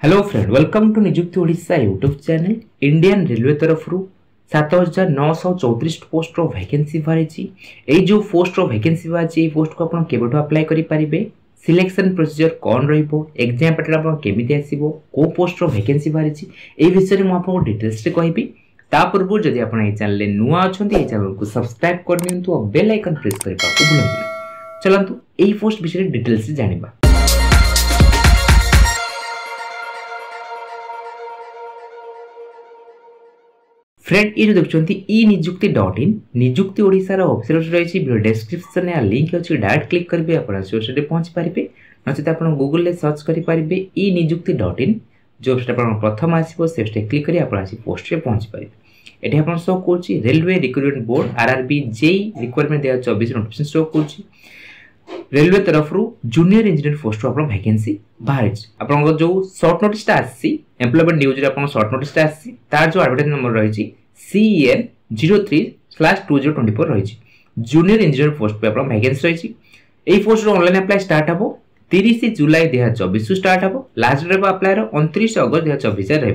Hello friend, welcome to Nijukti Odisha YouTube channel. Indian railway तरफ 7934 post vacancy बाहरी। जो post vacancy बाहरी पोस्ट को आप केबेठु अप्लाई करेंगे, सिलेक्शन प्रोसीजर कौन एग्जाम पैटर्न आप केमी आसो, कौ पोस्ट वैकेंसी बाहरी, ये विषय में आपको डिटेल्स कहबी। पूर्व जदि आप चैनल नुआ अच्छा चैनल को सब्सक्राइब कर दिंतु और बेल आइकन प्रेस करने को भूलु। चलतु यही पोस्ट विषय डिटेल्स जानिबा। फ्रेंड, ये देखते ई निजुक्ति.in निजुक्ति ओडिशा ऑफिशियल रही वीडियो डिस्क्रिप्शन में लिंक अच्छी डायरेक्ट क्लिक करेंगे आप पहुंच पारे। नचेत आप गूगल सर्च करेंगे ई निजुक्ति.in जो प्रथम आसो से क्लिक कर पोस्ट में पहुंच पारे। ये आप शो कर railway recruitment board RRB JE requirement 2024 notification show कर रेलवे तरफ जूनियर इंजीनियर पोस्ट आप वैकेंसी बाहर। आप जो short notice employment news short notice तार जो एडवर्टाइज नंबर रही CEN 03/2024 रही जूनियर इंजीनियर पोस्ट पे आप वैकेंसी रही। यही पोस्ट ऑनलाइन अप्लाई स्टार्ट हम 30 जुलाई 2024 स्टार्ट हम। लास्ट डेट अप्लाई 29 अगस्त 2024 रही।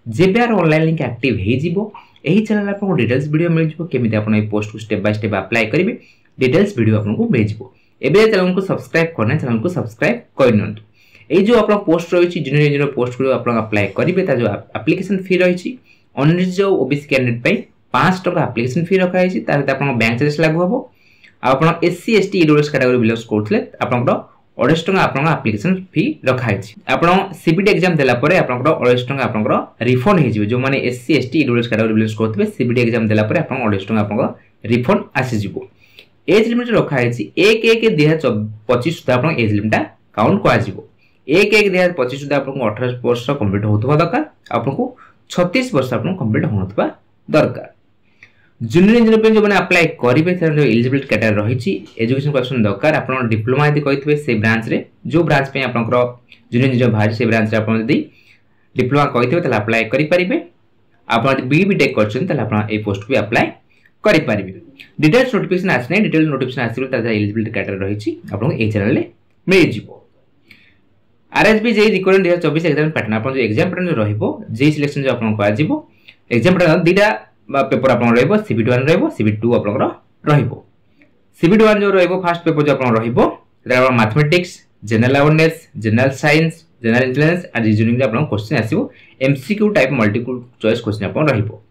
जेबे यार ऑनलाइन लिंक एक्टिव हो चैनल आपको डिटेल्स वीडियो मिल जाए केमी आप पोस्ट को स्टेप बाय स्टेप अप्लाई करेंगे। डिटेल्स वीडियो आपको मिल जाए। एबे चैनल को सब्सक्राइब करना, चैनल को सब्सक्राइब करनियंतु। ये जो आप पोस्ट रही जूनियर इंजीनियर पोस्ट को आप अप्लाई करेंगे जो एप्लिकेशन फी रही अनरिजर्व ओबीसी कैंडिडेट पे 5 टका एप्लिकेशन फी रखा है। बैंक चार्जेस लागू हम। आप SC ST EWS category belong करते आपंकर 28 टका आप एप्लिकेशन फी रखा है। आप CBT एग्जाम देला परे आपंकर 28 टका आपंकर रिफंड हो जो मैंने SC ST EWS category belong करते CBT एग्जाम देला परे आपंकर 28 टका आपंकर रिफंड आसीजिवो। एज लिमिट रखा है 1/1/2025 सुधा आप एज लिमिट काउंट कर 1/1/2025 सुधा आपको 18 वर्ष कंप्लीट होता दरकार, आपको 36 वर्ष आप कंप्लीट होता दरकार। जूनियर इंजीनियर पे जो मैंने अप्लाई करेंगे एलिजिबिलिटी कैटेगरी रही एजुकेशन क्वालिफिकेशन दरकार। आप डिप्लोमा यदि कही से ब्रांच रे जो ब्रांच पे आप जूनियर इंजीनियर बाहर से ब्रांच रे आप डिप्लोमा कही अप्लाई करेंगे। आप BTech कर पोस्ट भी अप्लाई करेंगे। डिटेल्स नोटिफिकेशन आसने डिटेल नोटिफिकेशन आसो एलिजिबिलिटी कैटेगरी रही आपको ये चैनल मिल जाए। RSB JE requirement 2024 exam pattern आप जो एग्जाम पैटर्न रहिबो जेई सिलेक्शन जो आपन को आजिबो एग्जाम पैटर्न दीटा पेपर आपन रहिबो CBT 1 रहिबो CBT 2 आपन रहिबो। CBT 1 जो रहिबो फर्स्ट पेपर जो आपन रहिबो एटा mathematics, general awareness, general science, general intelligence और रीजनिंग आपन क्वेश्चन आसीबो। MCQ type multiple choice question आपन रहिबो।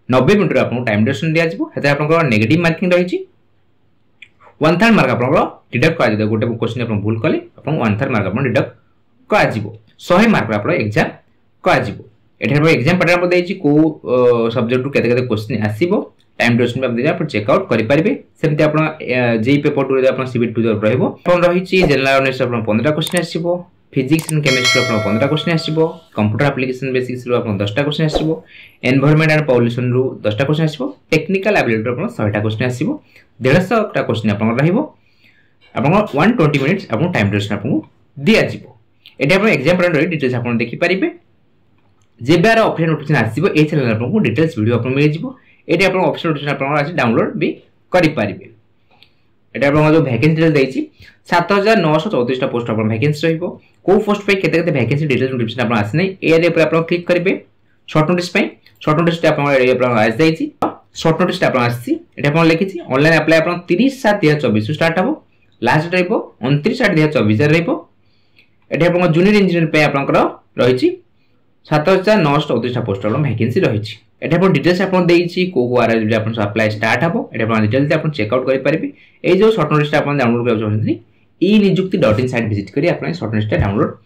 90 मिनिट आपन टाइम ड्यूरेशन दिया जिवो। हेता आपन नेगेटिव मार्किंग रहिछि 1/3 मार्क आपन डिडक्ट कर दियो। गोटे क्वेश्चन आपन भूल कले आपन 1/3 मार्क आपन डिडक्ट काजिबो 100 मार्क आप एग्जाम काजिबो। एठार एग्जाम पैटर्न आप देछि को सब्जेक्ट केते केते क्वेश्चन आसीबो टाइम ड्यूरेशन पे आप दे आप चेक आउट करि परिबे। सेमते आप जेई पेपर 2 रे आप CBT 2 रहइबो अपन रहिछि जनरल अवेयरनेस आप 15 क्वेश्चन आसीबो, फिजिक्स एंड केमिस्ट्री आप 15 क्वेश्चन आसीबो, कंप्यूटर एप्लीकेशन बेसिक्स रो आप 10टा क्वेश्चन आसीबो, एनवायरनमेंट एंड पॉल्यूशन रो 10टा क्वेश्चन आसीबो, टेक्निकल एबिलिटी आप 100टा क्वेश्चन आसीबो, 150 टा क्वेश्चन आपन रहिबो। आपन 120 मिनिट्स आपन टाइम ड्यूरेशन आपन दिया जिवो। एटा आपण एग्जाम पैटर्न रे डिटेल्स आपण देखि परिबे। जेबार ऑफिशियल नोटिफिकेशन आसीबो ए चैनल आपन डिटेल्स वीडियो आपण मिल जिवो। एटा आपण ऑफिशियल नोटिफिकेशन आपण आसी डाउनलोड भी करि परिबे। एटा आपण जो वैकेंसी डिटेल्स देछि 7934 टा पोस्ट आपण वैकेंसी रहिबो। को पोस्ट पे केते केते वैकेंसी डिटेल्स नोटिफिकेशन आपण आसनै ए ऊपर आपण क्लिक करिवे। शॉर्ट नोटिस पे शॉर्ट नोटिस आपण ए आपण आस जाइछि। शॉर्ट नोटिस आपण आछि एटा आपण लिखिछि ऑनलाइन अप्लाई आपण 30/7/2024 स्टार्ट हबो। लास्ट डेट रहिबो 29/8/2024 रहिबो। एठी आपन जूनियर इंजीनियर पे आपनकर रहिछि 7934 पोस्ट आपन वैकेंसी रहिछि। एठी आपन डिटेल्स आपन देइछि को आरएसबी आपन अप्लाई स्टार्ट हबो। एठी आपन डिटेल्स आपन चेक आउट करि परिबे। ए जो शॉर्ट नोटिस आपन डाउनलोड करबो चाहନ୍ତି ई निजुक्ति.in साइट विजिट करी आपन शॉर्ट नोटिस डाउनलोड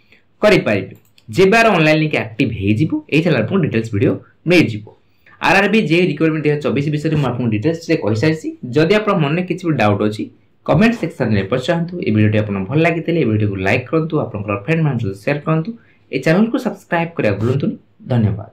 करि परिबे। जेबार ऑनलाइन लिंक एक्टिव हे जिवो ए चैनल आपन डिटेल्स वीडियो मिल जिवो। आरआरबी जे रिक्वायरमेंट 2024 विषय में आपन डिटेल्स रे कहि साइछि। जदि आपन मन किछि डाउट अछि कमेंट सेक्शन में पचातु। ए वीडियो आपन भल लागितले ए वीडियो को लाइक करंतु, आपन फ्रेंड मान शेयर करंतु, ए चैनल को सब्सक्राइब करिया भूलंतु। धन्यवाद।